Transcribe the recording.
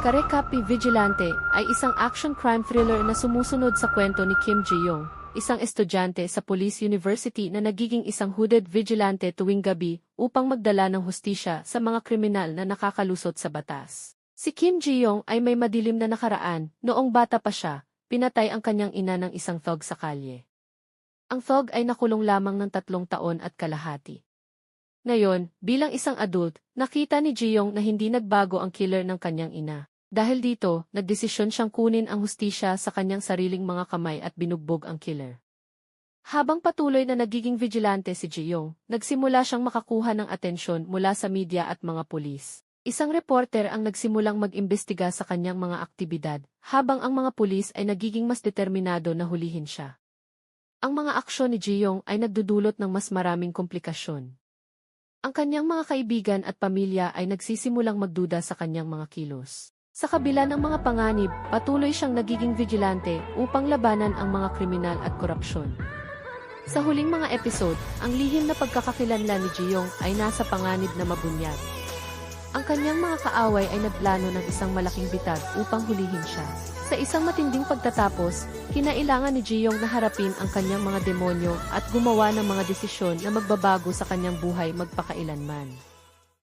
Karekapi Vigilante ay isang action crime thriller na sumusunod sa kwento ni Kim Ji-young, isang estudyante sa Police University na nagiging isang hooded vigilante tuwing gabi upang magdala ng hustisya sa mga kriminal na nakakalusot sa batas. Si Kim Ji-young ay may madilim na nakaraan. Noong bata pa siya, pinatay ang kanyang ina ng isang thug sa kalye. Ang thug ay nakulong lamang ng 3 taon at kalahati. Ngayon, bilang isang adult, nakita ni Ji-young na hindi nagbago ang killer ng kanyang ina. Dahil dito, nagdesisyon siyang kunin ang hustisya sa kanyang sariling mga kamay at binugbog ang killer. Habang patuloy na nagiging vigilante si Ji-young, nagsimula siyang makakuha ng atensyon mula sa media at mga pulis. Isang reporter ang nagsimulang mag-imbestiga sa kanyang mga aktibidad, habang ang mga pulis ay nagiging mas determinado na hulihin siya. Ang mga aksyon ni Ji-young ay nagdudulot ng mas maraming komplikasyon. Ang kanyang mga kaibigan at pamilya ay nagsisimulang magduda sa kanyang mga kilos. Sa kabila ng mga panganib, patuloy siyang nagiging vigilante upang labanan ang mga kriminal at korupsyon. Sa huling mga episode, ang lihim na pagkakakilanlan ni Ji-young ay nasa panganib na mabunyag. Ang kanyang mga kaaway ay nagplano ng isang malaking bitag upang hulihin siya. Sa isang matinding pagtatapos, kinailangan ni Ji-young na harapin ang kanyang mga demonyo at gumawa ng mga desisyon na magbabago sa kanyang buhay magpakailanman.